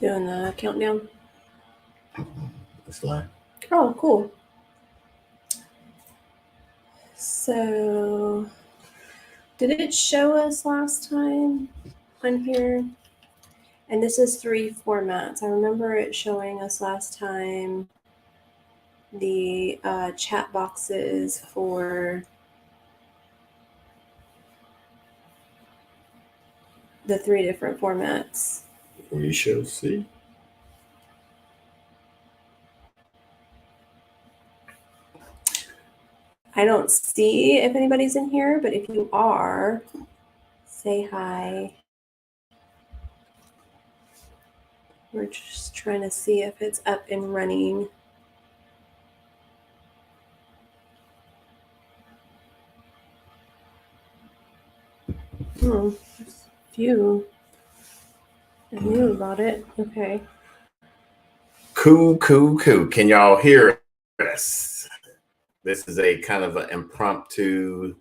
Doing the countdown. It's live. Oh, cool. So, did it show us last time on here? And this is 3 formats. I remember it showing us last time the chat boxes for the 3 different formats. We shall see. I don't see if anybody's in here, but if you are, say hi. We're just trying to see if it's up and running. There's a few. I knew about it. Okay. Cool. Can y'all hear us? This is a kind of an impromptu.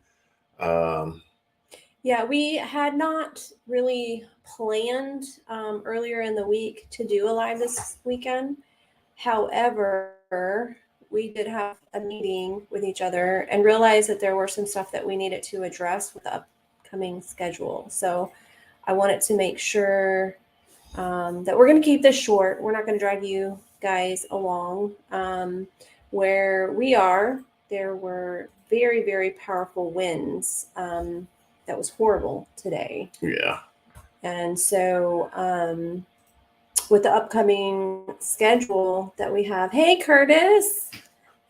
Yeah, we had not really planned earlier in the week to do a live this weekend. However, we did have a meeting with each other and realized that there were some stuff that we needed to address with the upcoming schedule. So I wanted to make sure that we're going to keep this short. We're not going to drag you guys along. Where we are, there were very, very powerful winds. That was horrible today. Yeah. And so, with the upcoming schedule that we have, hey, Curtis.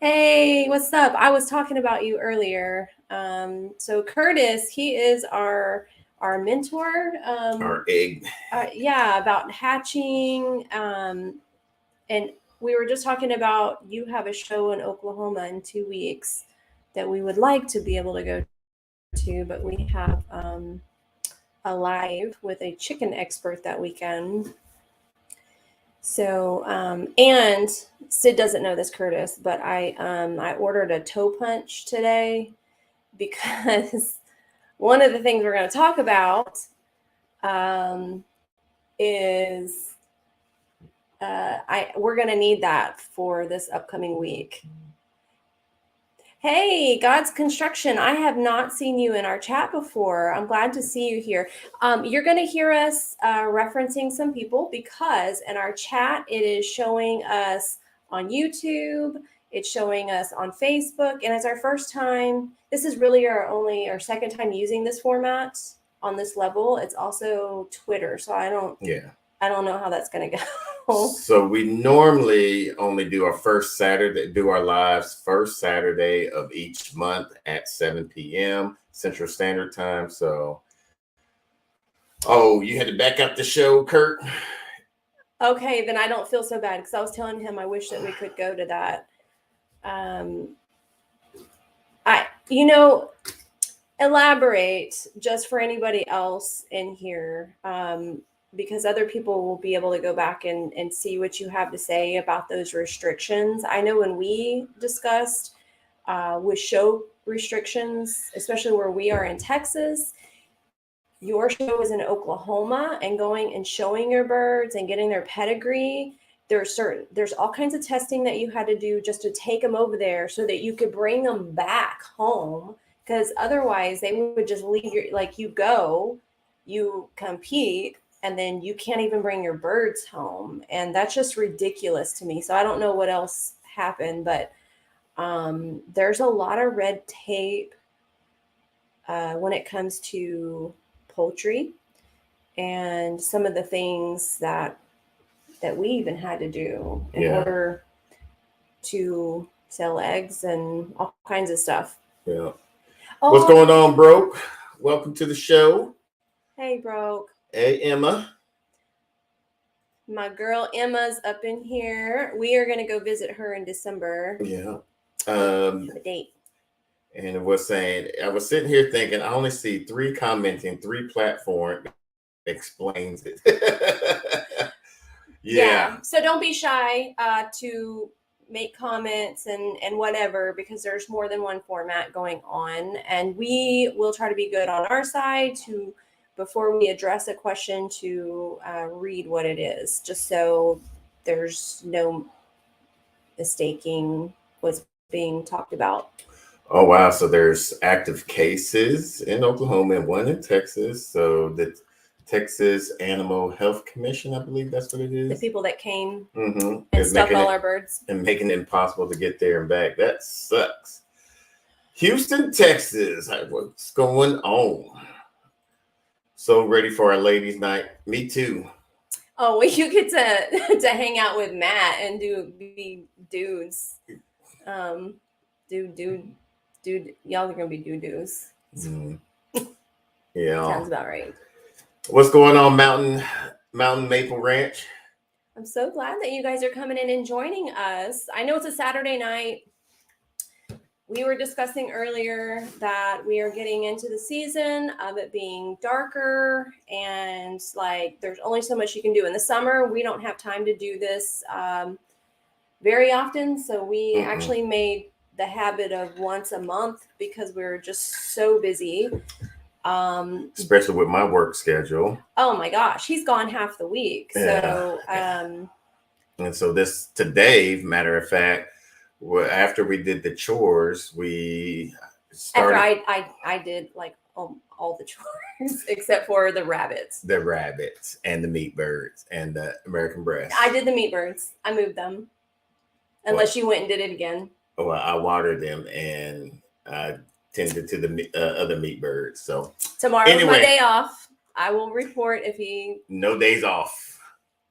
Hey, what's up? I was talking about you earlier. So Curtis, he is our mentor. Our egg. Yeah, about hatching. And we were just talking about you have a show in Oklahoma in 2 weeks that we would like to be able to go to, but we have a live with a chicken expert that weekend. So, and Sid doesn't know this, Curtis, but I ordered a toe punch today because one of the things we're going to talk about is we're going to need that for this upcoming week. Hey, God's Construction. I have not seen you in our chat before. I'm glad to see you here. You're going to hear us referencing some people because in our chat, it is showing us on YouTube. It's showing us on Facebook. And it's our first time. This is really our second time using this format on this level. It's also Twitter. So I don't know how that's going to go. So we normally only do our lives first Saturday of each month at 7 p.m. Central Standard Time. So, you had to back up the show, Kurt? Okay, then I don't feel so bad because I was telling him I wish that we could go to that. Elaborate just for anybody else in here, because other people will be able to go back and see what you have to say about those restrictions. I know when we discussed with show restrictions, especially where we are in Texas, your show is in Oklahoma, and going and showing your birds and getting their pedigree, there's all kinds of testing that you had to do just to take them over there so that you could bring them back home. Because otherwise they would just leave you compete, and then you can't even bring your birds home. And that's just ridiculous to me. So I don't know what else happened, but there's a lot of red tape when it comes to poultry and some of the things that we even had to do in order to sell eggs and all kinds of stuff. Yeah. What's going on, Broke? Welcome to the show. Hey, Broke. Hey, Emma. My girl Emma's up in here. We are going to go visit her in December. Yeah. A date. And I was sitting here thinking, I only see 3 commenting, 3 platform explains it. Yeah. So don't be shy to make comments and whatever, because there's more than one format going on, and we will try to be good on our side to before we address a question to read what it is, just so there's no mistaking what's being talked about. Oh, wow. So there's active cases in Oklahoma and one in Texas. So the Texas Animal Health Commission, I believe that's what it The is. people that came Mm-hmm. and stuck all our birds. And making it impossible to get there and back. That sucks. Houston, Texas. What's going on? So ready for our ladies' night. Me too. Oh, well, you get to hang out with Matt and be dudes. Dude, y'all are gonna be doo-doos. Mm. Yeah. Sounds about right. What's going on, Mountain Maple Ranch? I'm so glad that you guys are coming in and joining us. I know it's a Saturday night. We were discussing earlier that we are getting into the season of it being darker, and like there's only so much you can do in the summer. We don't have time to do this very often, so we actually made the habit of once a month because we're just so busy. Especially with my work schedule. Oh my gosh, he's gone half the week. Yeah. So and so this today, matter of fact, after we did the chores, we started. After I did like all the chores except for the rabbits. The rabbits and the meat birds and the American breast. I did the meat birds. I moved them. Unless you went and did it again. Well, I watered them and I tended to the other meat birds. So tomorrow's my day off. I will report if he. No days off.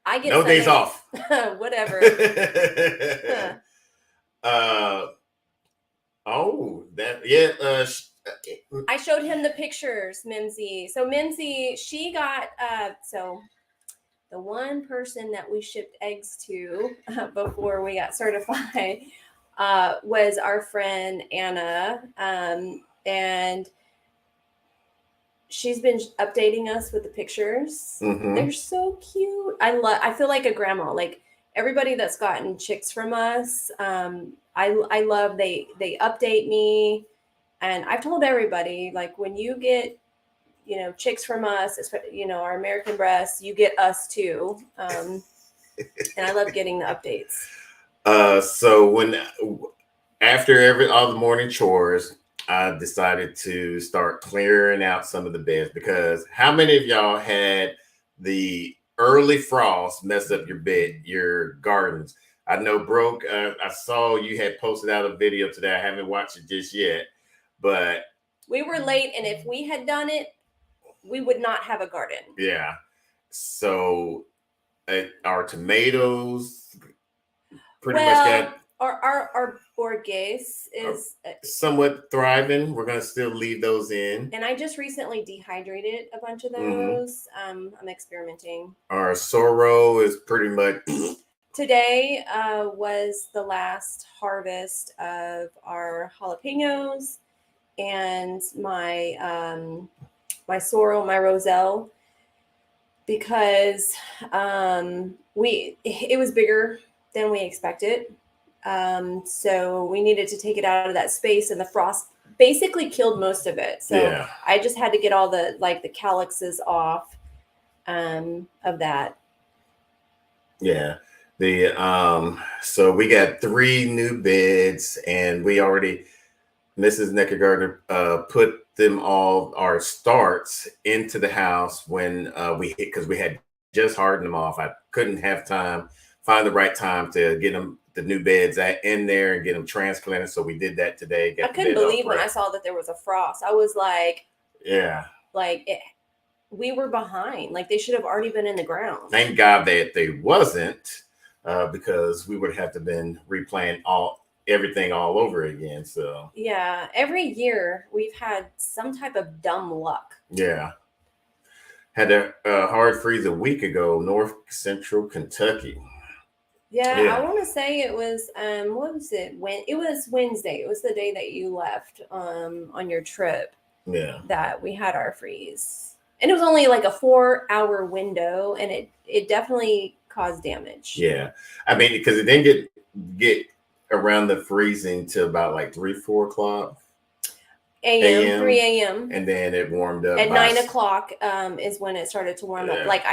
I get no days off. Whatever. I showed him the pictures, Mimsy. So Mimsy, she got so the one person that we shipped eggs to before we got certified was our friend Anna, and she's been updating us with the pictures. They're so cute. I feel like a grandma. Like everybody that's gotten chicks from us, I love they update me, and I've told everybody, like, when you get chicks from us, our American breasts, you get us too. And I love getting the updates. So after all the morning chores, I decided to start clearing out some of the beds, because how many of y'all had the early frost mess up your gardens? I know, Broke, I saw you had posted out a video today. I haven't watched it just yet, but we were late, and if we had done it, we would not have a garden. Yeah. So our tomatoes pretty much got our Borges is somewhat thriving. We're gonna still leave those in. And I just recently dehydrated a bunch of those. I'm experimenting. Our sorrel is pretty much today was the last harvest of our jalapenos and my sorrel, my roselle, because it was bigger than we expected. So we needed to take it out of that space, and the frost basically killed most of it. So I just had to get all the calyxes off of that. Yeah. So we got 3 new beds, and we already, Mrs. Nakid Gardener put them all, our starts, into the house when because we had just hardened them off. I couldn't find the right time to get them, the new beds, in there and get them transplanted. So we did that today. I couldn't believe when I saw that there was a frost. I was like, we were behind. Like, they should have already been in the ground. Thank God that they wasn't, because we would have to been replanting everything all over again. So yeah, every year we've had some type of dumb luck. Yeah. Had a hard freeze a week ago, North Central Kentucky. Yeah. I want to say it was what was it? It was Wednesday. It was the day that you left on your trip. Yeah. That we had our freeze. And it was only like a 4-hour window, and it definitely caused damage. Yeah. I mean, because it didn't get around the freezing to about like 3-4 o'clock. a.m., 3 a.m. And then it warmed up at 9 o'clock is when it started to warm up. Like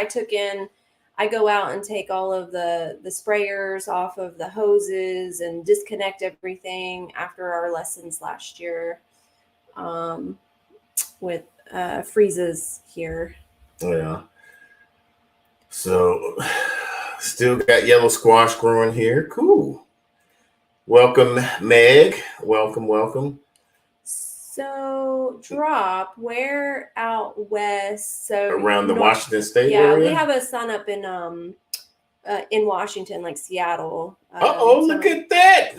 I go out and take all of the sprayers off of the hoses and disconnect everything after our lessons last year with freezes here. Yeah. So still got yellow squash growing here. Cool. Welcome, Meg. Welcome. So drop, where out west? So around the Washington State area? We have a sun up in Washington, like Seattle. Look at that.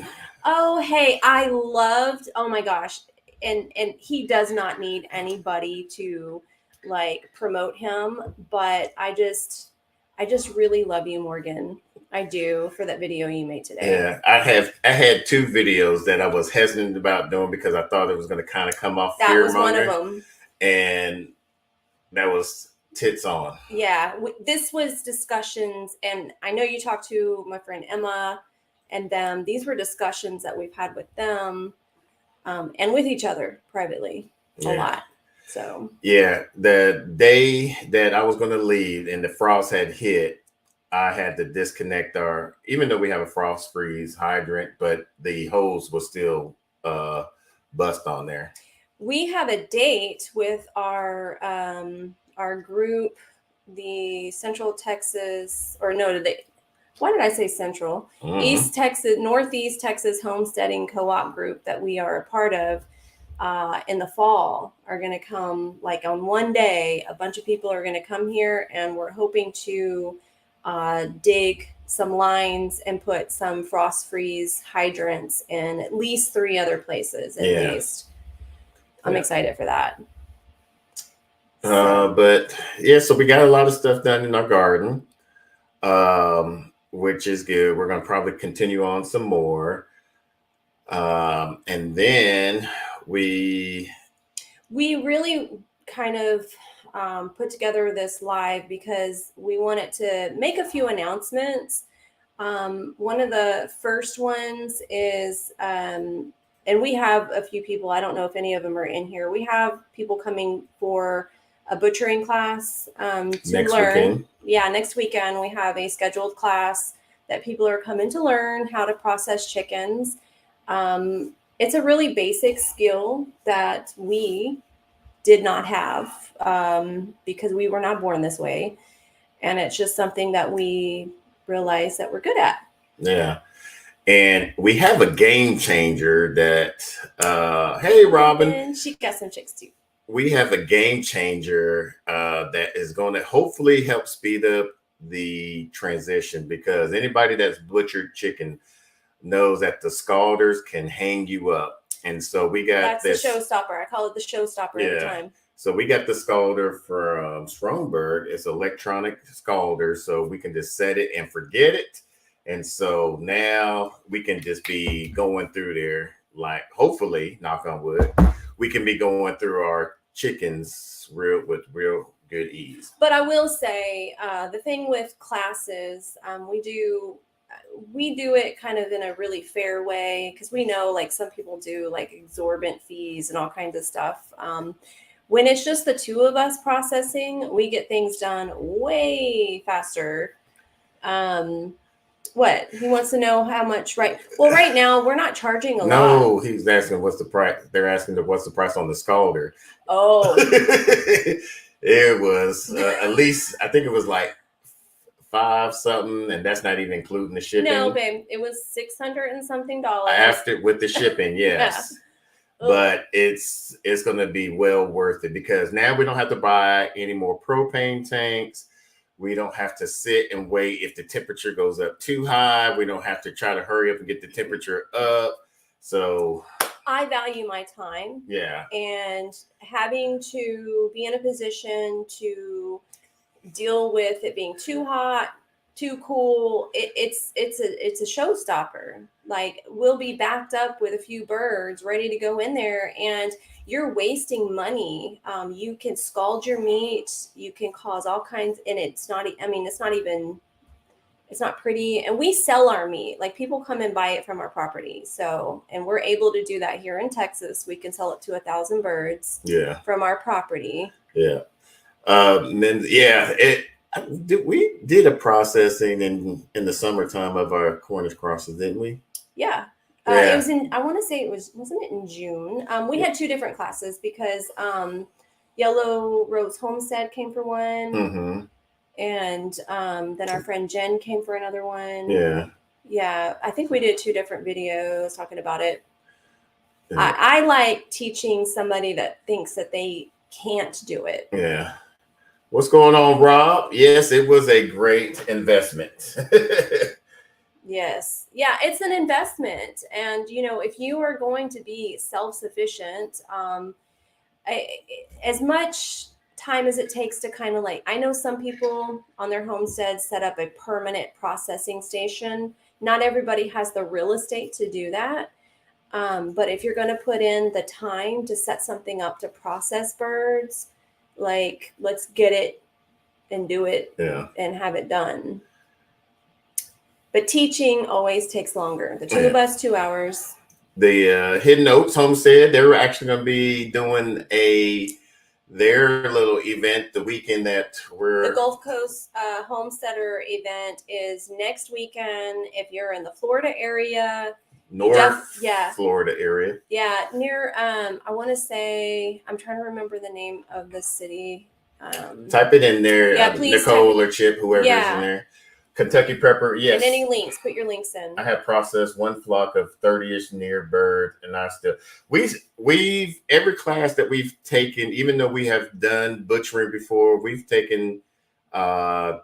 Oh, hey, oh my gosh. And he does not need anybody to like promote him, but I just really love you, Morgan. I do, for that video you made today. Yeah, I had 2 videos that I was hesitant about doing because I thought it was going to kind of come off that was one of them, and that was tits on. Yeah, this was discussions, and I know you talked to my friend Emma and them. These were discussions that we've had with them and with each other privately a lot. So yeah, the day that I was going to leave and the frost had hit, I had to disconnect even though we have a frost freeze hydrant, but the hose was still bust on there. We have a date with our group, the Central Texas, or no, why did I say Central? Northeast Texas Homesteading Co-op group that we are a part of in the fall are going to come, like on one day, a bunch of people are going to come here, and we're hoping to dig some lines and put some frost freeze hydrants in at least 3 other places at least. I'm excited for that. But yeah, so we got a lot of stuff done in our garden, which is good. We're going to probably continue on some more. And then we really kind of put together this live because we wanted to make a few announcements. One of the first ones is, and we have a few people, I don't know if any of them are in here. We have people coming for a butchering class to learn. Weekend. Yeah, next weekend we have a scheduled class that people are coming to learn how to process chickens. It's a really basic skill that we did not have because we were not born this way. And it's just something that we realize that we're good at. Yeah. And we have a game changer that, hey, Robin. And she got some chicks too. We have a game changer that is going to hopefully help speed up the transition, because anybody that's butchered chicken knows that the scalders can hang you up. And so we got that's the showstopper. I call it the showstopper every time. So we got the scalder from Strongberg. It's electronic scalder, so we can just set it and forget it. And so now we can just be going through there, like, hopefully, knock on wood, we can be going through our chickens with real good ease. But I will say the thing with classes, we do it kind of in a really fair way, because we know like some people do like exorbitant fees and all kinds of stuff. When it's just the 2 of us processing, we get things done way faster. What? He wants to know how much, right? Well, right now we're not charging a lot. No, he's asking what's the price. They're asking what's the price on the scalder. Oh. It was at least, I think it was like $5 something, and that's not even including the shipping. No, babe, it was $600 and something after with the shipping. Yes. Yeah. But it's going to be well worth it, because now we don't have to buy any more propane tanks. We don't have to sit and wait if the temperature goes up too high. We don't have to try to hurry up and get the temperature up. So I value my time. Yeah. And having to be in a position to deal with it being too hot, too cool, it's a showstopper. Like, we'll be backed up with a few birds ready to go in there, and you're wasting money. You can scald your meat, you can cause all kinds, and it's not even It's not pretty. And we sell our meat. Like people come and buy it from our property. So, and we're able to do that here in Texas. We can sell up to 1,000 birds from our property. Yeah. Then we did a processing in the summertime of our Cornish crosses, didn't we? Yeah. It was in, I want to say wasn't it in June? We had 2 different classes because Yellow Rose Homestead came for one. Mm-hmm. And then our friend Jen came for another one. Yeah. I think we did 2 different videos talking about it. Yeah. I like teaching somebody that thinks that they can't do it. Yeah. What's going on, Rob? Yes, it was a great investment. Yes. Yeah, it's an investment. And, if you are going to be self-sufficient, as much time as it takes to kind of like, I know some people on their homesteads set up a permanent processing station. Not everybody has the real estate to do that. But if you're going to put in the time to set something up to process birds, like let's get it and do it and have it done. But teaching always takes longer. The 2 of us, 2 hours. The Hidden Oaks Homestead, they're actually going to be doing their little event the weekend that the Gulf Coast Homesteader event is next weekend. If you're in the Florida area, Florida area, near I want to say, I'm trying to remember the name of the city. Type it in there, please, Nicole or Chip, whoever's in there. Kentucky Prepper, yes. And any links, put your links in. I have processed 1 flock of 30-ish near bird, and I still we've every class that we've taken, even though we have done butchering before, we've taken 2 other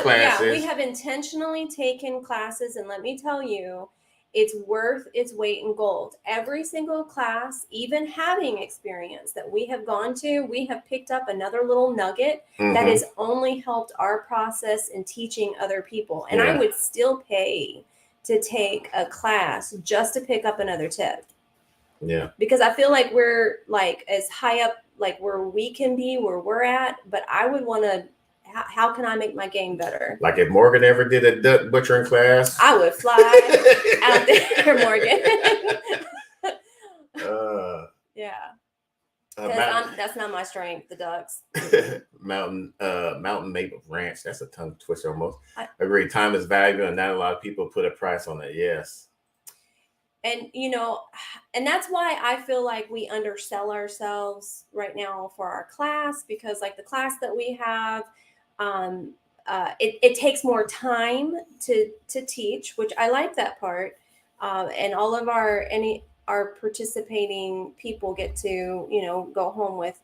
classes. Yeah, we have intentionally taken classes, and let me tell you, it's worth its weight in gold. Every single class, even having experience that we have gone to, we have picked up another little nugget that has only helped our process in teaching other people. And I would still pay to take a class just to pick up another tip. Yeah. Because I feel like we're like as high up, like where we can be, where we're at, but I would want to, how can I make my game better? Like if Morgan ever did a duck butchering class, I would fly out there, Morgan. That's not my strength, the ducks. Mountain Maple Ranch, that's a tongue twister almost. I agree. Time is valuable, and not a lot of people put a price on it. Yes. And, and that's why I feel like we undersell ourselves right now for our class, because like the class that we have, it takes more time to teach, which I like that part. And all of our participating people get to, go home with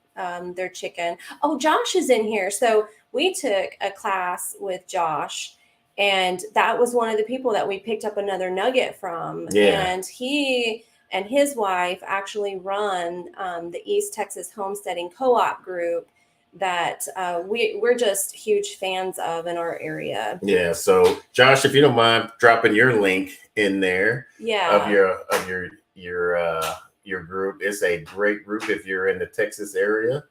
their chicken. Oh, Josh is in here. So we took a class with Josh, and that was one of the people that we picked up another nugget from. And he and his wife actually run the East Texas Homesteading Co-op group that we're just huge fans of in our area. Yeah. So Josh, if you don't mind dropping your link in there of your group. It's a great group if you're in the Texas area.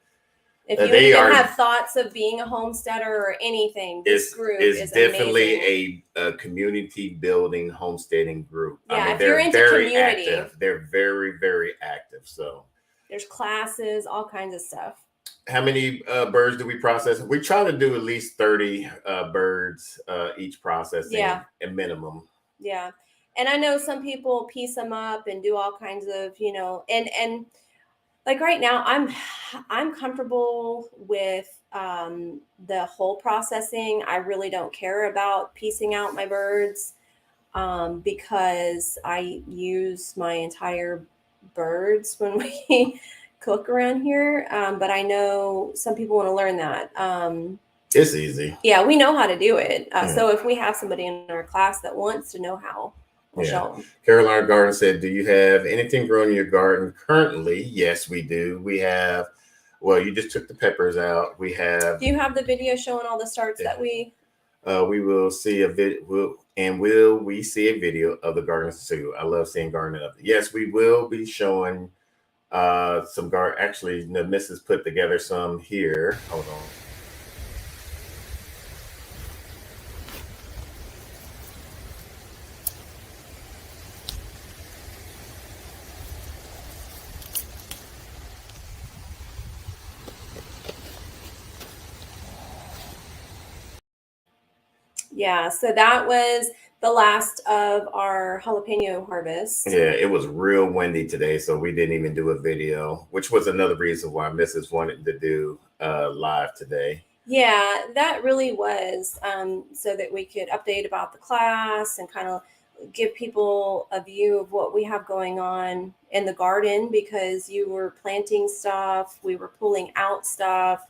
If you even have thoughts of being a homesteader or anything, this group is definitely amazing. a community building homesteading group. Yeah, I mean, if you're into community, active. They're very, very active. So there's classes, all kinds of stuff. How many birds do we process? We try to do at least 30 birds each processing, a minimum. Yeah. And I know some people piece them up and do all kinds of, and like right now I'm comfortable with the whole processing. I really don't care about piecing out my birds because I use my entire birds when we cook around here. But I know some people want to learn that. It's easy. Yeah, we know how to do it. So if we have somebody in our class that wants to know how, we'll show them. Carolina Garden said, do you have anything growing in your garden currently? Yes, we do. We have, well, you just took the peppers out. We have. Do you have the video showing all the starts that we? We will see a video. Will we see a video of the gardens too? I love seeing gardening of it. Yes, we will be showing some garden. Actually, the missus put together some here. Hold on. Yeah, so that was the last of our jalapeno harvest. Yeah, it was real windy today, so we didn't even do a video, which was another reason why Mrs. wanted to do live today. Yeah, that really was so that we could update about the class and kind of give people a view of what we have going on in the garden, because you were planting stuff, we were pulling out stuff.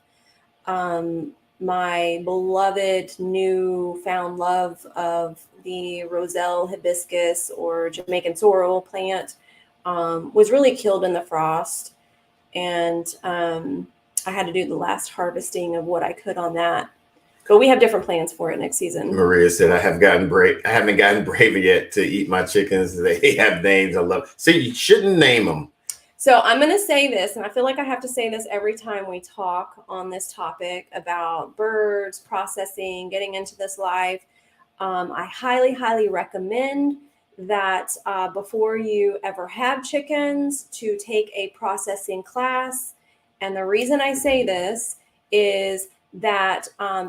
My beloved new found love of the Roselle hibiscus or Jamaican sorrel plant was really killed in the frost. And I had to do the last harvesting of what I could on that. But we have different plans for it next season. Maria said, I haven't gotten brave yet to eat my chickens. They have names I love. See, you shouldn't name them. So I'm going to say this, and I feel like I have to say this every time we talk on this topic about birds, processing, getting into this life. I highly, highly recommend that before you ever have chickens, to take a processing class. And the reason I say this is that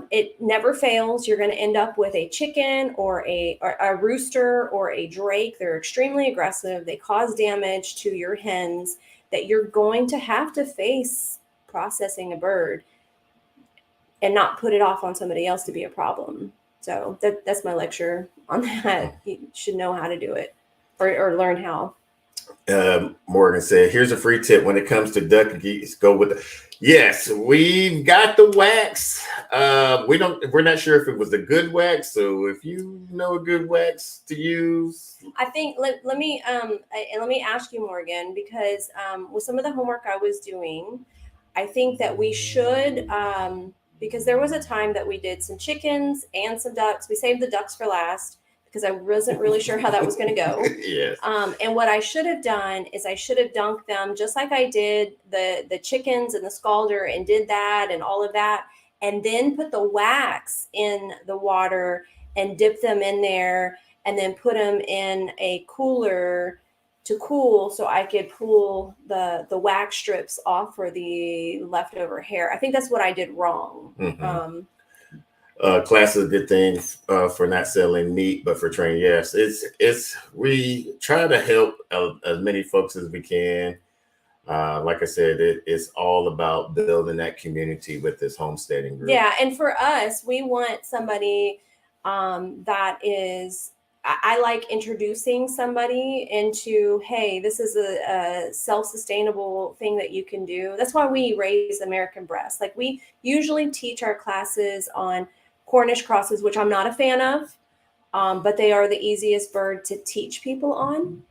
it never fails. You're going to end up with a chicken or a rooster or a drake. They're extremely aggressive. They cause damage to your hens that you're going to have to face processing a bird and not put it off on somebody else to be a problem. So that's my lecture on that. You should know how to do it or learn how. Morgan said, here's a free tip when it comes to duck and geese. Go with the yes, we've got the wax. We're not sure if it was the good wax. So if you know a good wax to use. I think let me ask you, Morgan, because with some of the homework I was doing, I think that we should because there was a time that we did some chickens and some ducks. We saved the ducks for last because I wasn't really sure how that was going to go. Yes. And what I should have done is I should have dunked them just like I did the chickens and the scalder, and did that and all of that, and then put the wax in the water and dip them in there, and then put them in a cooler to cool so I could pull the wax strips off for the leftover hair. I think that's what I did wrong. Mm-hmm. Class is a good thing for not selling meat, but for training, yes, it's we try to help as many folks as we can. Like I said, it's all about building that community with this homesteading group. Yeah, and for us, we want somebody that is. I like introducing somebody into, hey, this is a self-sustainable thing that you can do. That's why we raise American breast. Like, we usually teach our classes on Cornish crosses, which I'm not a fan of, but they are the easiest bird to teach people on.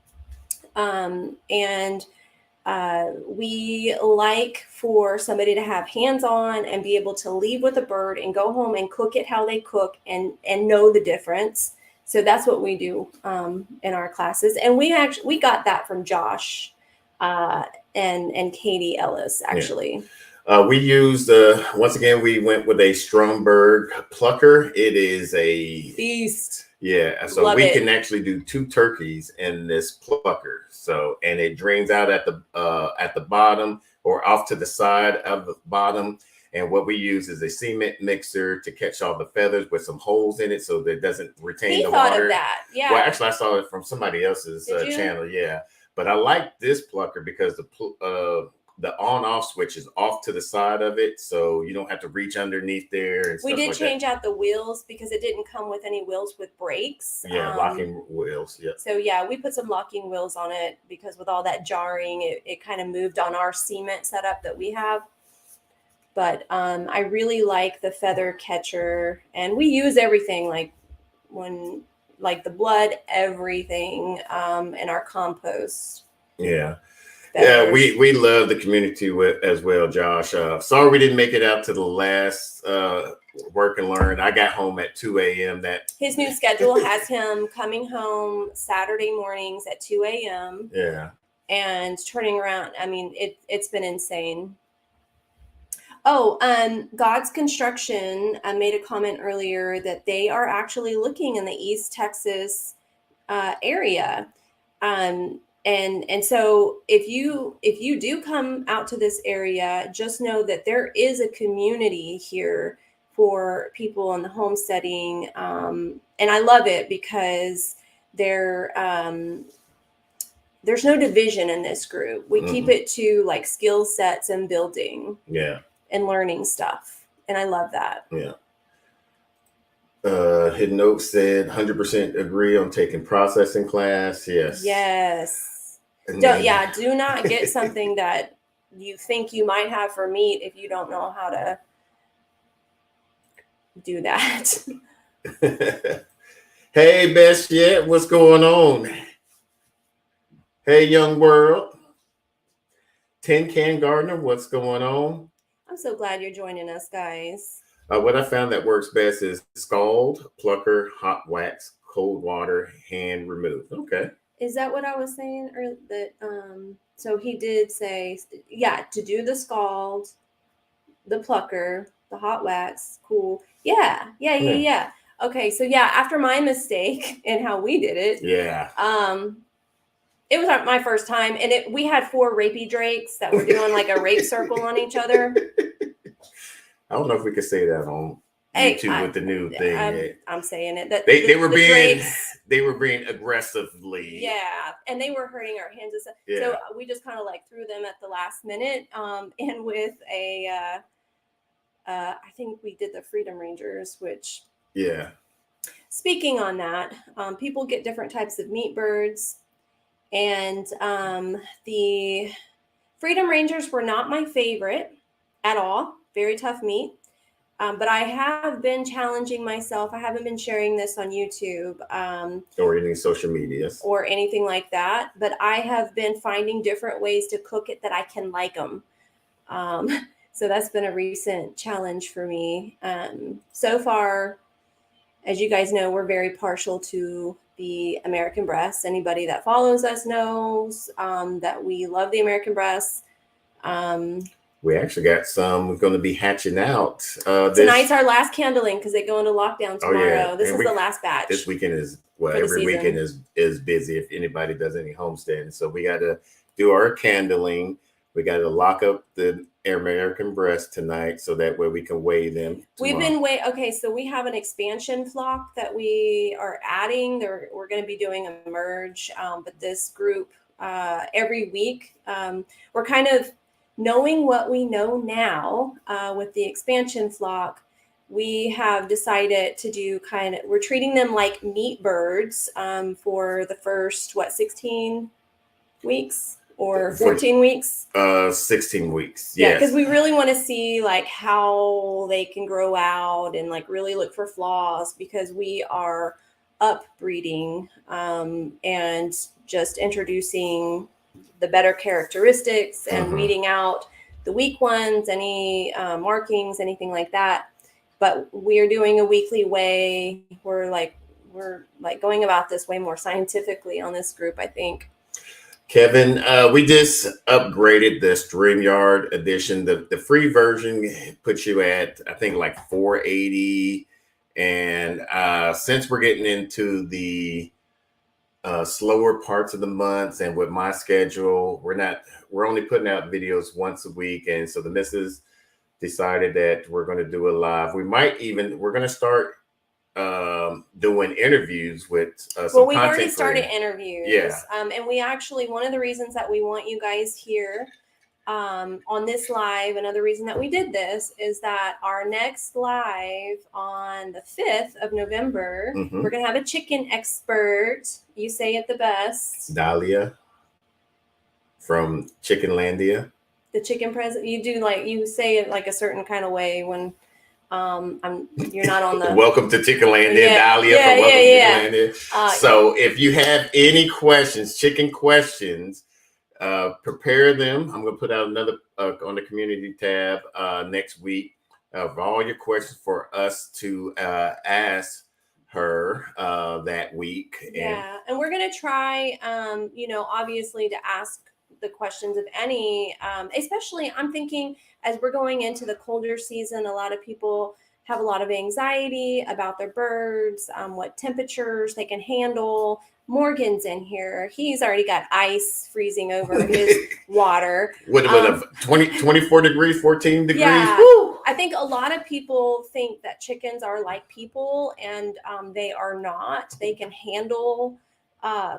We like for somebody to have hands-on and be able to leave with a bird and go home and cook it how they cook and know the difference. So that's what we do in our classes. And we got that from Josh and Katie Ellis, actually. Yeah. We used, once again, we went with a Stromberg plucker. It is a beast. Yeah. So Love we can actually do 2 turkeys in this plucker. So, and it drains out at the bottom or off to the side of the bottom. And what we use is a cement mixer to catch all the feathers with some holes in it so that it doesn't retain the water. He thought of that. Yeah. Well, actually, I saw it from somebody else's channel. Yeah. But I like this plucker because the on-off switch is off to the side of it, so you don't have to reach underneath there. And we did change out the wheels because it didn't come with any wheels with brakes. Yeah, locking wheels. Yeah. So yeah, we put some locking wheels on it because with all that jarring, it kind of moved on our cement setup that we have. But I really like the feather catcher, and we use everything like the blood, everything in our compost. Yeah. Feathers. Yeah, we love the community as well, Josh. Sorry we didn't make it out to the last work and learn. I got home at 2 a.m. His new schedule has him coming home Saturday mornings at 2 a.m. Yeah. And turning around. I mean, it's been insane. Oh, God's Construction made a comment earlier that they are actually looking in the East Texas area. And so if you do come out to this area, just know that there is a community here for people in the homesteading. And I love it because there's no division in this group. We keep it to like skill sets and building and learning stuff. And I love that. Yeah. Hidden Oak said 100% agree on taking processing class. Yes. Do not get something that you think you might have for meat if you don't know how to do that. Hey, best yet, what's going on? Hey, young world. Tin Can Gardener, what's going on? I'm so glad you're joining us, guys. What I found that works best is scald, plucker, hot wax, cold water, hand remove. Okay. Is that what I was saying? Or that so he did say, to do the scald, the plucker, the hot wax, cool. Yeah. Okay, so after my mistake and how we did it. Yeah. It was my first time, and we had 4 rapey drakes that were doing like a rape circle on each other. I don't know if we could say that on YouTube with the new thing. I'm saying it. That they were being aggressively. Yeah, and they were hurting our hands and stuff. Yeah. So we just kind of like threw them at the last minute. And with a, I think we did the Freedom Rangers, which. Yeah. Speaking on that, people get different types of meat birds, and the Freedom Rangers were not my favorite at all. Very tough meat. But I have been challenging myself. I haven't been sharing this on YouTube. Or any social medias. Or anything like that. But I have been finding different ways to cook it that I can like them. So that's been a recent challenge for me. So far, as you guys know, we're very partial to the American breast. Anybody that follows us knows that we love the American breast. We actually got some. We're going to be hatching out. Tonight's our last candling because they go into lockdown tomorrow. Yeah. This is the last batch. This weekend is every weekend is busy if anybody does any homesteading. So we got to do our candling. We got to lock up the American breast tonight so that way we can weigh them. Okay, so we have an expansion flock that we are adding. We're going to be doing a merge, but this group every week, we're kind of knowing what we know now with the expansion flock. We have decided to do we're treating them like meat birds for the first 16 weeks or 14 weeks. 16 weeks. Yeah, because we really want to see like how they can grow out and like really look for flaws, because we are upbreeding and just introducing the better characteristics and weeding out the weak ones, any markings, anything like that. But we're doing a weekly weigh. We're going about this way more scientifically on this group, I think. Kevin, we just upgraded the StreamYard edition. The free version puts you at, I think, like 480. And since we're getting into the slower parts of the months, and with my schedule, we're only putting out videos once a week. And so the missus decided that we're going to do it live. We're going to start doing interviews with some we've already started interviews. Yeah. And we actually, one of the reasons that we want you guys here on this live, another reason that we did this is that our next live on the 5th of November, we're going to have a chicken expert. You say it the best. Dahlia from Chickenlandia. The chicken president. You say it like a certain kind of way when you're not on the Welcome to Chickenlandia, Dahlia from Welcome to Chickenlandia. So if you have any questions, chicken questions, prepare them. I'm going to put out another on the community tab next week of all your questions for us to ask her that week. And we're going to try, obviously to ask the questions of any, especially I'm thinking as we're going into the colder season, a lot of people have a lot of anxiety about their birds, what temperatures they can handle. Morgan's in here. He's already got ice freezing over his water. What 24 degrees, 14 degrees? Yeah. Woo! I think a lot of people think that chickens are like people, and they are not. They can handle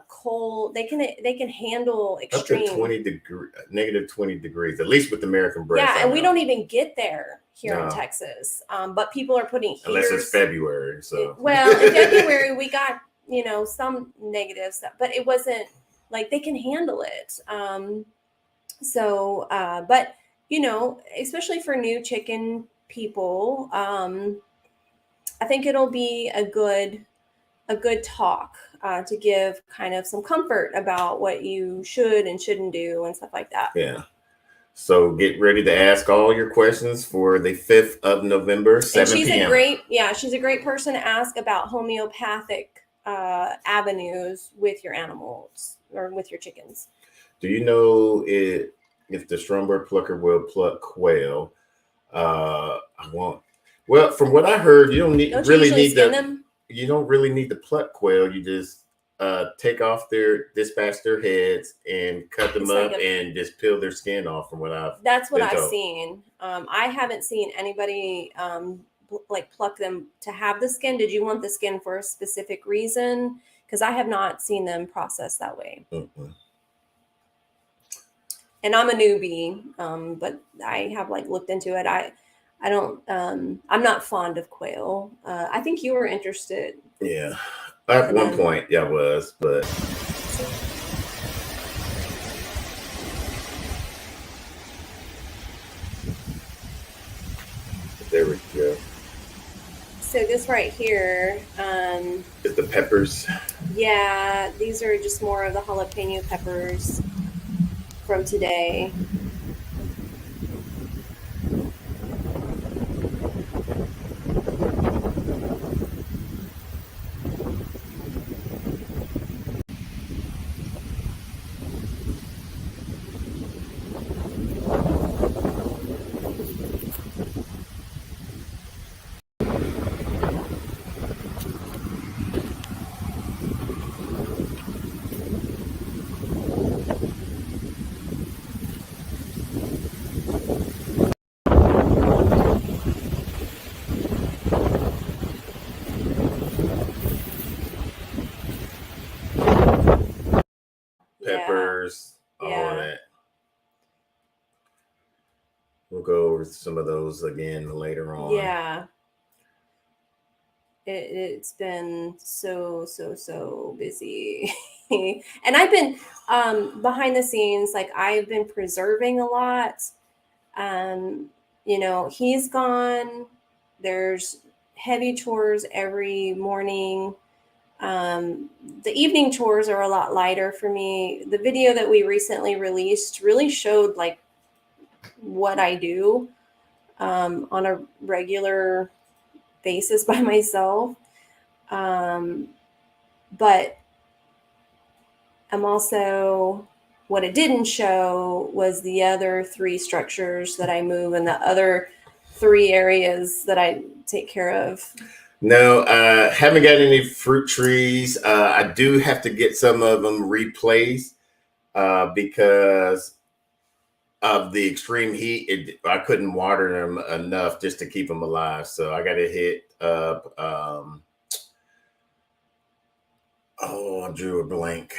cold. They can handle extreme. Up to negative 20 degrees, at least with American breast. Yeah, and we don't even get there here No. in Texas. But people are putting heaters. Unless it's February. So well, in February we got some negative stuff, but it wasn't like they can handle it. But especially for new chicken people, I think it'll be a good talk to give kind of some comfort about what you should and shouldn't do and stuff like that. Yeah. So get ready to ask all your questions for the 5th of November, 7 p.m. She's a great person to ask about homeopathic avenues with your animals or with your chickens. Do you know if the Stromberg plucker will pluck quail? Well, from what I heard, you don't really need to pluck quail. You just dispatch their heads and cut them up and just peel their skin off. That's what I've seen. I haven't seen anybody pluck them to have the skin. Did you want the skin for a specific reason? Because I have not seen them processed that way. Mm-hmm. And I'm a newbie, but I have looked into it. I don't. I'm not fond of quail. I think you were interested. Yeah, at one point, yeah, I was, but there we go. So this right here is the peppers. Yeah, these are just more of the jalapeno peppers from today. Peppers, all that. We'll go over some of those again later on. Yeah. It's been so busy. And I've been behind the scenes, I've been preserving a lot. He's gone. There's heavy chores every morning. The evening chores are a lot lighter for me. The video that we recently released really showed what I do on a regular basis by myself. But I'm also, what it didn't show was the other 3 structures that I move and the other 3 areas that I take care of. No, haven't got any fruit trees. I do have to get some of them replaced because of the extreme heat. I couldn't water them enough just to keep them alive. So I got to hit up. I drew a blank.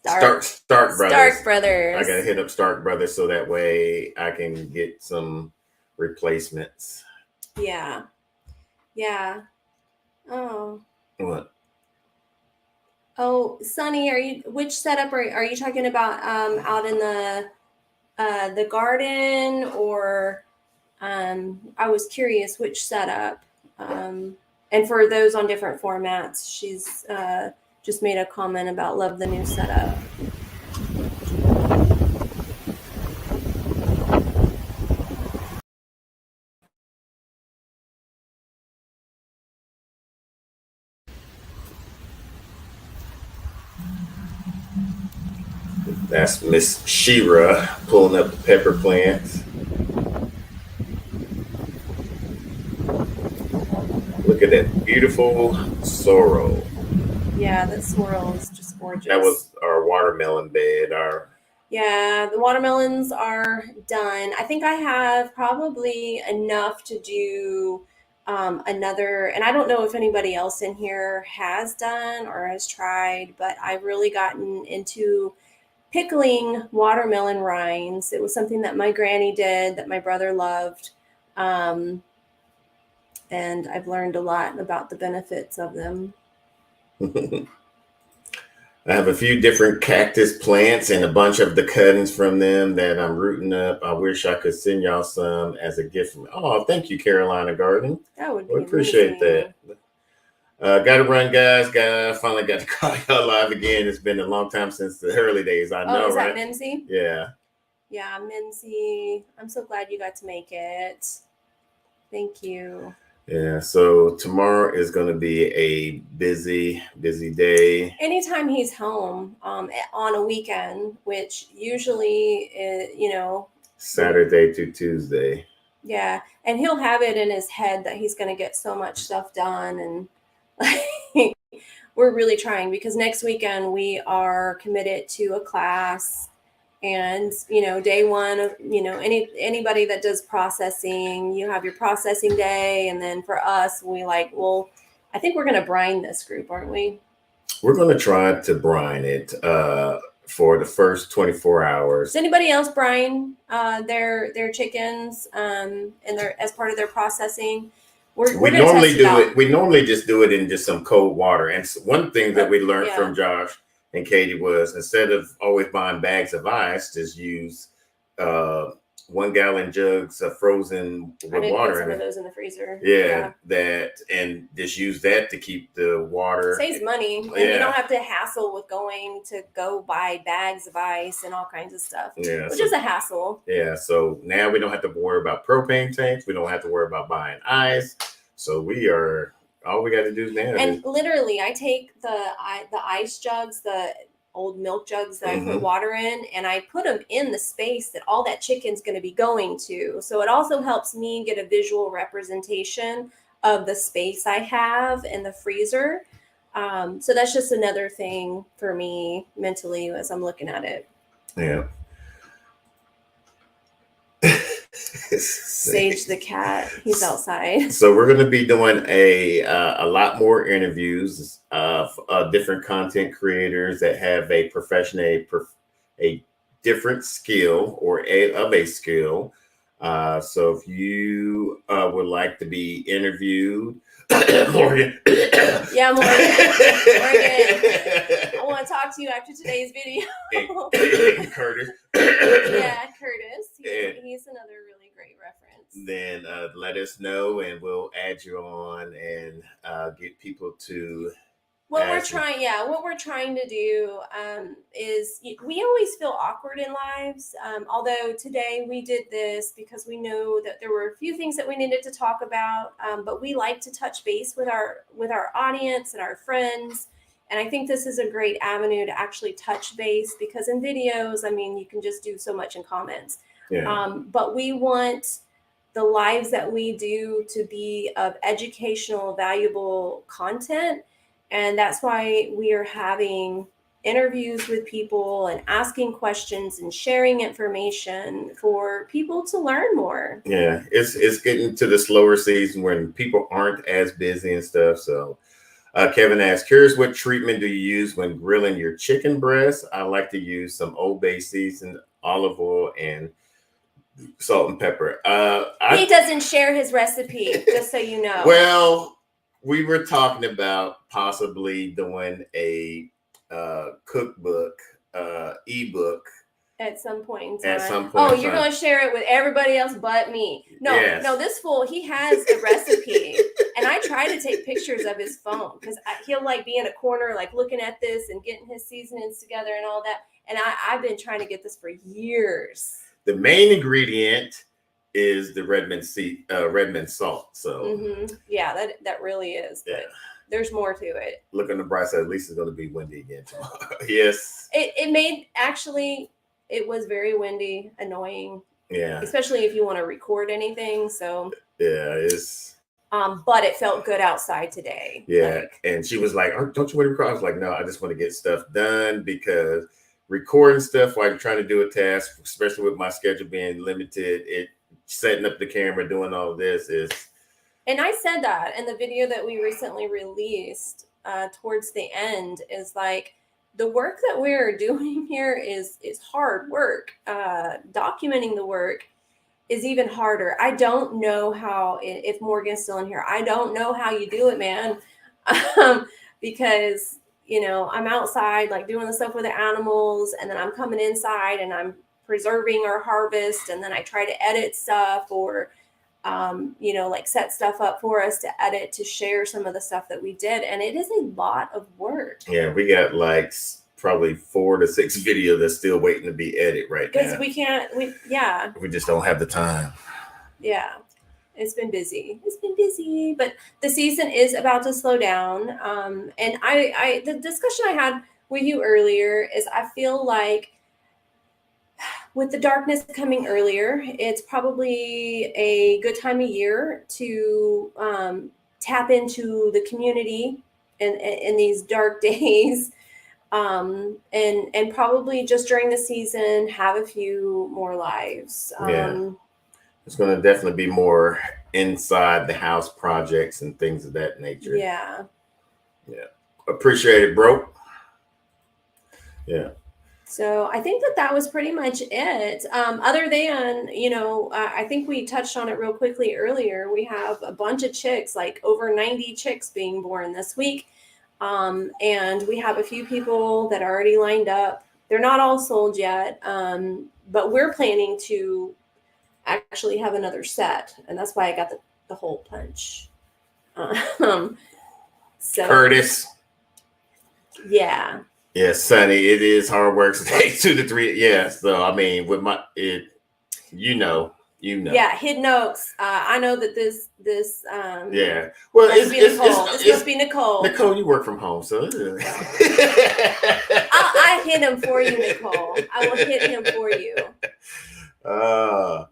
Stark Brothers. Stark Brothers. I got to hit up Stark Brothers so that way I can get some replacements. Yeah. Yeah. Oh. What? Oh, Sonny, which setup are you talking about? Out in the garden, or I was curious which setup. And for those on different formats, she's just made a comment about love the new setup. That's Miss Shira pulling up the pepper plants. Look at that beautiful sorrel. Yeah, that sorrel is just gorgeous. That was our watermelon bed. Yeah, the watermelons are done. I think I have probably enough to do another, and I don't know if anybody else in here has done or has tried, but I've really gotten into pickling watermelon rinds. It was something that my granny did that my brother loved. Um, and I've learned a lot about the benefits of them. I have a few different cactus plants and a bunch of the cuttings from them that I'm rooting up. I wish I could send y'all some as a gift from. Oh, thank you, Carolina Garden. That would We be appreciate amazing. that. Got to run, guys. Finally got to call y'all live again. It's been a long time since the early days. I know, Oh, is that right? Mimsy? Yeah. Yeah, Mimsy. I'm so glad you got to make it. Thank you. Yeah. So tomorrow is going to be a busy day. Anytime he's home on a weekend, which usually is, Saturday to Tuesday. yeah, and he'll have it in his head that he's going to get so much stuff done, and like, we're really trying because next weekend we are committed to a class, and day one of anybody that does processing, you have your processing day, and then for us I think we're going to brine this group, aren't we? We're going to try to brine it for the first 24 hours. Does anybody else brine their chickens and their as part of their processing? We normally do it. We normally just do it in just some cold water. And one thing that we learned from Josh and Katie was instead of always buying bags of ice, just use 1 gallon jugs of frozen with water. Put some of those in the freezer. Yeah, that and just use that to keep the water. Saves money, and you don't have to hassle with going to go buy bags of ice and all kinds of stuff. Yeah, which is a hassle. Yeah, so now we don't have to worry about propane tanks. We don't have to worry about buying ice. So all we got to do now. And literally, I take the ice jugs, the old milk jugs that I put water in, and I put them in the space that all that chicken's going to be going to. So it also helps me get a visual representation of the space I have in the freezer. So that's just another thing for me mentally as I'm looking at it. Yeah. Sage the cat, he's outside. So we're going to be doing a lot more interviews of different content creators that have a profession, a different skill or a skill. So if you would like to be interviewed, Morgan. Yeah, Morgan. I want to talk to you after today's video. Curtis. Yeah, Curtis. He's another really great reference. Then let us know, and we'll add you on and get people to. What we're trying to do is we always feel awkward in lives. Although today we did this because we know that there were a few things that we needed to talk about, but we like to touch base with our audience and our friends. And I think this is a great avenue to actually touch base because in videos, I mean, you can just do so much in comments. Yeah. But we want the lives that we do to be of educational, valuable content. And that's why we are having interviews with people and asking questions and sharing information for people to learn more. Yeah, it's getting to the slower season when people aren't as busy and stuff. So Kevin asks, curious what treatment do you use when grilling your chicken breast? I like to use some Old Bay seasoned olive oil and salt and pepper. He doesn't share his recipe, just so you know. Well, we were talking about possibly doing a cookbook, ebook. At some point. Oh, you're going to share it with everybody else but me. No, yes. No, this fool, he has the recipe. And I try to take pictures of his phone because he'll be in a corner, looking at this and getting his seasonings together and all that. And I've been trying to get this for years. The main ingredient is the Redmond salt. So yeah, that really is. But there's more to it. Look on the bright side. At least it's going to be windy again tomorrow. Yes. It was very windy, annoying. Yeah. Especially if you want to record anything. So yeah, it's. But it felt good outside today. Yeah, and she was like, "Don't you want to record?" I was like, "No, I just want to get stuff done because recording stuff while you're trying to do a task, especially with my schedule being limited, it setting up the camera, doing all of this is. And I said that in the video that we recently released towards the end, is like, the work that we're doing here is hard work. Documenting the work is even harder. I don't know how, if Morgan's still in here, I don't know how you do it, man. Because, you know, I'm outside like doing the stuff with the animals, and then I'm coming inside and I'm preserving our harvest, and then I try to edit stuff, or you know, like set stuff up for us to edit, to share some of the stuff that we did. And it is a lot of work. Yeah, we got like probably 4 to 6 videos that's still waiting to be edited right now. Because we just don't have the time. Yeah. It's been busy. It's been busy, but the season is about to slow down. And I the discussion I had with you earlier is, I feel like with the darkness coming earlier, it's probably a good time of year to tap into the community in these dark days. And probably just during the season, have a few more lives. It's going to definitely be more inside the house projects and things of that nature. Yeah. Appreciate it, bro. Yeah. So I think that was pretty much it. Other than, you know, I think we touched on it real quickly earlier. We have a bunch of chicks, like over 90 chicks being born this week. And we have a few people that are already lined up. They're not all sold yet, but we're planning to actually have another set, and that's why I got the hole punch. So Curtis. Yeah. Yeah, Sonny, it is hard work. It takes 2 to 3. Yeah. So I mean, with you know. Yeah, Hidden Oaks. I know that this yeah. Well, it must be Nicole. Nicole, you work from home, so I hit him for you, Nicole. I will hit him for you.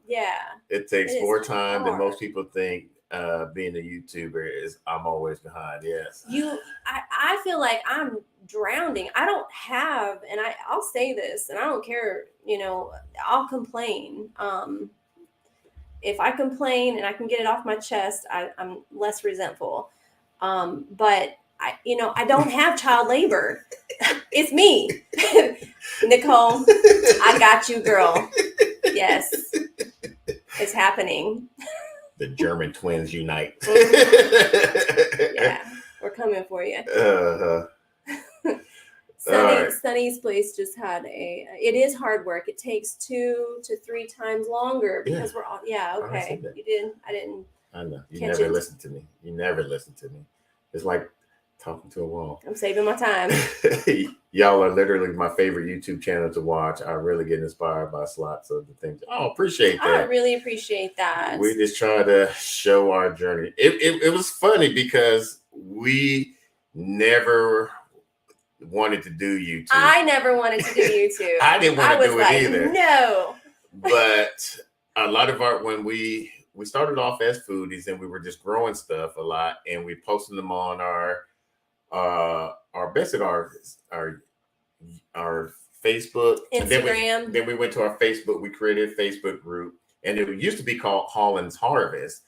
Yeah. It takes more time than most people think. Being a YouTuber is, I'm always behind. Yes. I feel like I'm drowning. I don't have, and I'll say this, and I don't care, you know, I'll complain. If I complain and I can get it off my chest, I'm less resentful. But I don't have child labor. It's me. Nicole, I got you, girl. Yes. It's happening. The German twins unite. Yeah, we're coming for you. Sunny's place just had it is hard work. It takes 2 to 3 times longer because we're all, okay. You didn't, I didn't. I know. You never listen to me. You never listen to me. It's like talking to a wall. I'm saving my time. Y'all are literally my favorite YouTube channel to watch. I really get inspired by lots of the things. Oh, appreciate that. I really appreciate that. We just try to show our journey. It was funny because we never wanted to do YouTube. I never wanted to do YouTube. I didn't want to do it either. No. But a lot of when we started off as foodies, and we were just growing stuff a lot, and we posted them on our Facebook, Instagram. Then we went to our Facebook. We created a Facebook group, and it used to be called Holland's Harvest.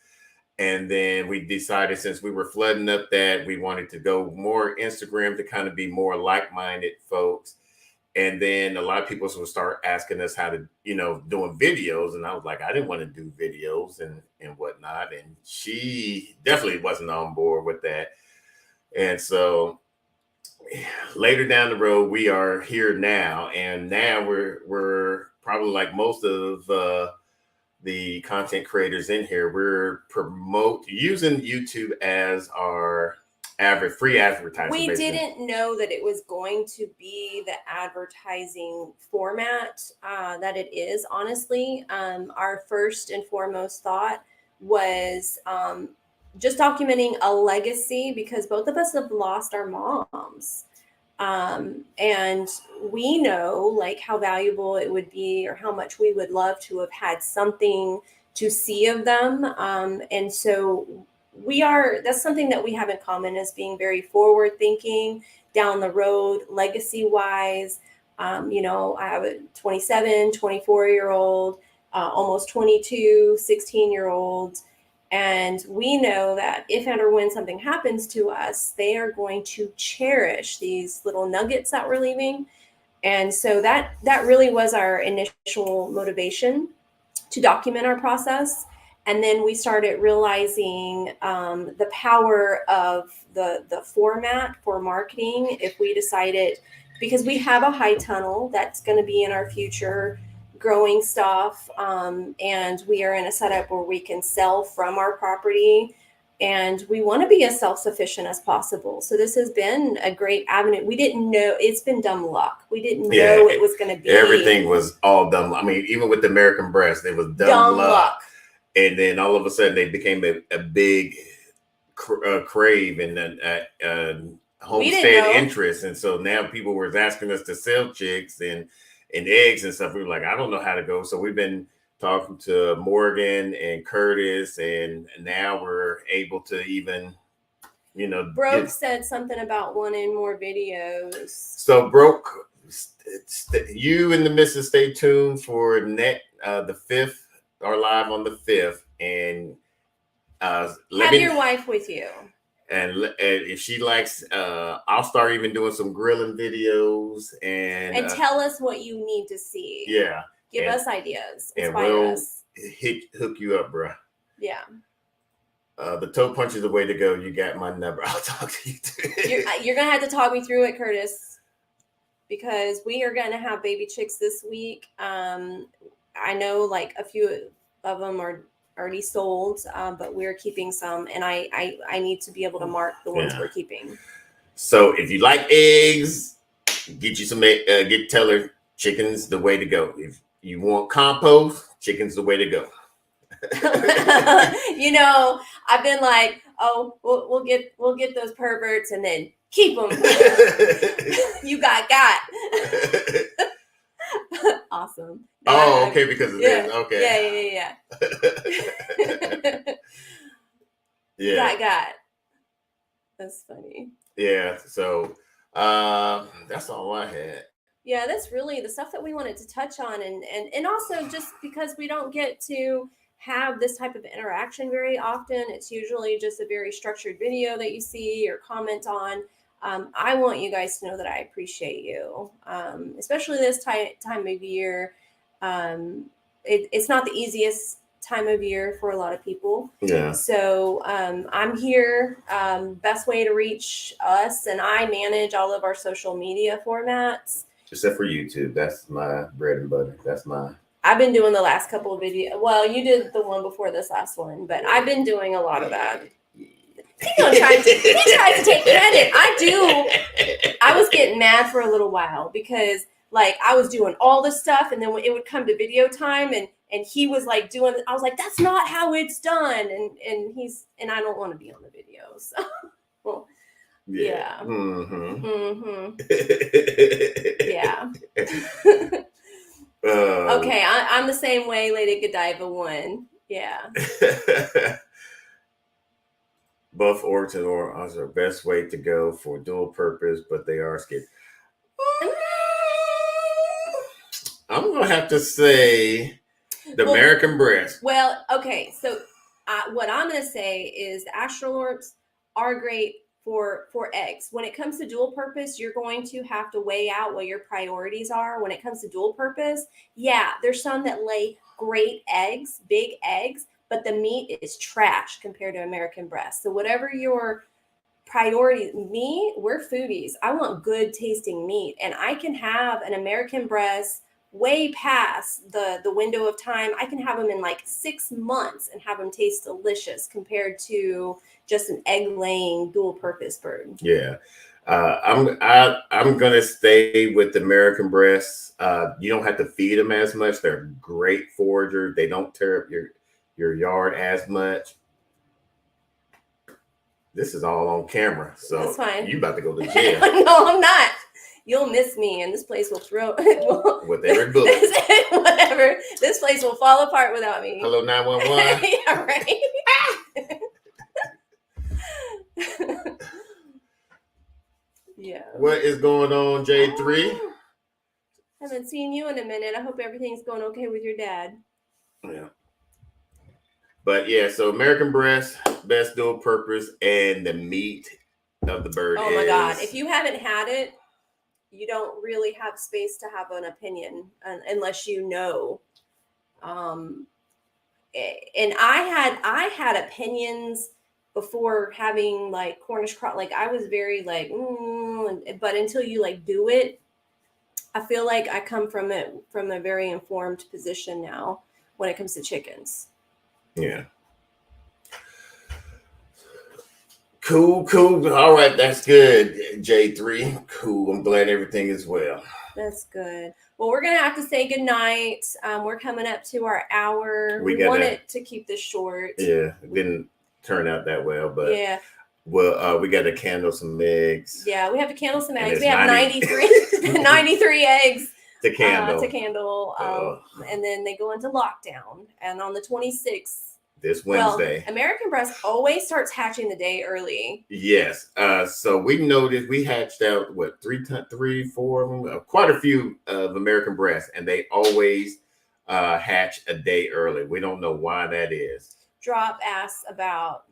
And then we decided, since we were flooding up, that we wanted to go more Instagram to kind of be more like-minded folks. And then a lot of people would start asking us how to, doing videos. And I was like, I didn't want to do videos and whatnot. And she definitely wasn't on board with that. And so later down the road, we are here now. And now we're probably like most of the content creators in here, we're using YouTube as our free advertising. We didn't know that it was going to be the advertising format that it is, honestly. Our first and foremost thought was just documenting a legacy, because both of us have lost our moms. And we know like how valuable it would be, or how much we would love to have had something to see of them. And so that's something that we have in common, as being very forward thinking, down the road, legacy wise. I have a 27, 24-year-old, almost 22, 16-year-old. And we know that if and or when something happens to us, they are going to cherish these little nuggets that we're leaving. And so that really was our initial motivation to document our process. And then we started realizing the power of the format for marketing. If we decided, because we have a high tunnel that's going to be in our future growing stuff, and we are in a setup where we can sell from our property, and we want to be as self-sufficient as possible. So this has been a great avenue. We didn't know, it's been dumb luck. We didn't know it was going to be. Everything was all dumb. I mean, even with the American Breast, it was dumb luck. And then all of a sudden they became a big crave and homestead interest. And so now people were asking us to sell chicks and eggs and stuff. We were like, I don't know how to go. So we've been talking to Morgan and Curtis, and now we're able to even, Broke said something about wanting more videos. So Broke, you and the missus stay tuned for the 5th, or live on the 5th, and have your wife with you. And if she likes, I'll start even doing some grilling videos and tell us what you need to see. Yeah. Give us ideas. Inspire us. Hook you up, bro. Yeah. The toe punch is the way to go. You got my number. I'll talk to you too. You're going to have to talk me through it, Curtis, because we are going to have baby chicks this week. I know like a few of them are already sold, but we're keeping some, and I need to be able to mark the ones we're keeping. So if you like eggs, get you some tell her chicken's the way to go. If you want compost, chicken's the way to go. I've been like, oh, we'll get those perverts and then keep them. You got. Awesome. Okay, because of this. Okay. Yeah. Yeah. Got. That's funny. Yeah. So that's all I had. Yeah, that's really the stuff that we wanted to touch on, and also just because we don't get to have this type of interaction very often. It's usually just a very structured video that you see or comment on. I want you guys to know that I appreciate you, especially this time of year. It's not the easiest time of year for a lot of people. Yeah. So I'm here. Best way to reach us, and I manage all of our social media formats. Except for YouTube. That's my bread and butter. I've been doing the last couple of videos. Well, you did the one before this last one, but I've been doing a lot of that. He tries to take credit. I was getting mad for a little while because like I was doing all this stuff, and then when it would come to video time and he was like doing, I was like, that's not how it's done. And I don't want to be on the videos. Well, yeah. Mm-hmm. Yeah. Okay, I'm the same way Lady Godiva won. Yeah. Buff Orton or are the best way to go for dual purpose, but they are scared. I'm going to have to say American Breast. Well, okay. So what I'm going to say is the Astrolorps are great for eggs. When it comes to dual purpose, you're going to have to weigh out what your priorities are. When it comes to dual purpose, yeah, there's some that lay great eggs, big eggs, but the meat is trash compared to American Breast. So whatever your priority, we're foodies. I want good tasting meat, and I can have an American Breast way past the window of time. I can have them in like 6 months and have them taste delicious compared to just an egg laying dual purpose bird. Yeah. I'm gonna stay with the American Breasts. You don't have to feed them as much. They're great foragers. They don't tear up your yard as much. This is all on camera, so that's fine. You about to go to jail? No, I'm not. You'll miss me, and this place will throw with every bullet. Whatever. This place will fall apart without me. Hello, 911. Yeah, right. Yeah. What is going on, J3? Haven't seen you in a minute. I hope everything's going okay with your dad. Yeah. But yeah, so American breast, best dual purpose, and the meat of the bird. Oh my God. If you haven't had it, you don't really have space to have an opinion unless you know. And I had opinions before having like Cornish crop. Like I was very like, but until you like do it, I feel like I come from a very informed position now when it comes to chickens. Yeah. Cool. All right, that's good, J3. Cool. I'm glad everything is well. That's good. Well, we're gonna have to say good night. We're coming up to our hour. We wanted to keep this short. Yeah, it didn't turn out that well, but yeah. Well, we got to candle some eggs. Yeah, we have to candle some eggs. We have 93 eggs to candle. And then they go into lockdown. And on the 26th, this Wednesday, American breast always starts hatching the day early. Yes. So we noticed we hatched out three, four of them, quite a few of American breasts, and they always hatch a day early. We don't know why that is. Drop asks about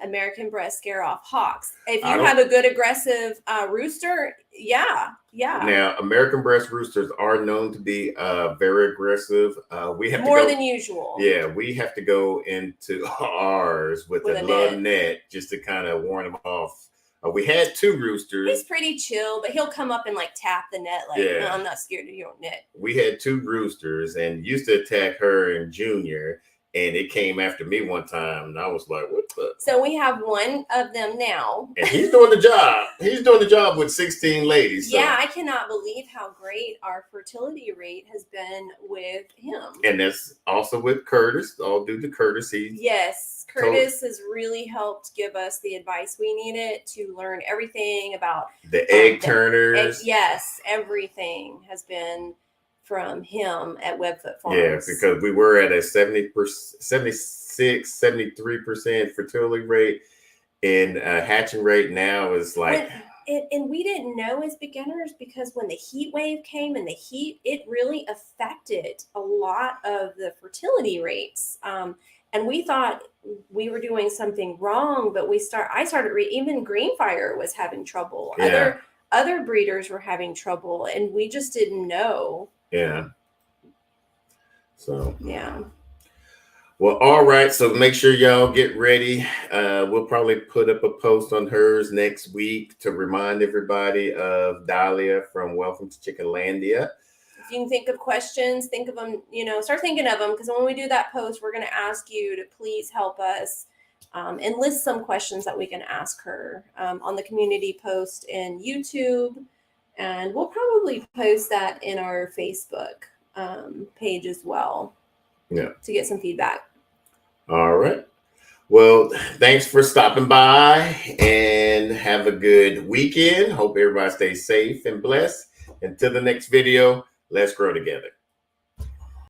American breast scare off hawks. If you have a good aggressive rooster, yeah. Now, American breast roosters are known to be very aggressive. We have more than usual. Yeah, we have to go into ours with a little net just to kind of warn them off. We had 2 roosters. He's pretty chill, but he'll come up and like tap the net like, no, I'm not scared of your net. We had 2 roosters and used to attack her and Junior. And it came after me one time, and I was like, what the? So we have one of them now. And he's doing the job. He's doing the job with 16 ladies. So. Yeah, I cannot believe how great our fertility rate has been with him. And that's also with Curtis, all due to Curtis. Yes, Curtis has really helped give us the advice we needed to learn everything about the egg turners. Yes, everything has been from him at Webfoot Farms. Yeah, because we were at a 76, 73% fertility rate, and hatching rate now is like. And we didn't know as beginners because when the heat wave came and it really affected a lot of the fertility rates. And we thought we were doing something wrong, but I started even Greenfire was having trouble. Yeah. Other breeders were having trouble, and we just didn't know. Yeah. So. Yeah. Well, all right. So make sure y'all get ready. We'll probably put up a post on hers next week to remind everybody of Dahlia from Welcome to Chickenlandia. If you can think of questions, think of them, start thinking of them, because when we do that post, we're going to ask you to please help us and list some questions that we can ask her on the community post in YouTube. And we'll probably post that in our Facebook page as well. Yeah. To get some feedback. All right. Well, thanks for stopping by and have a good weekend. Hope everybody stays safe and blessed. Until the next video, let's grow together.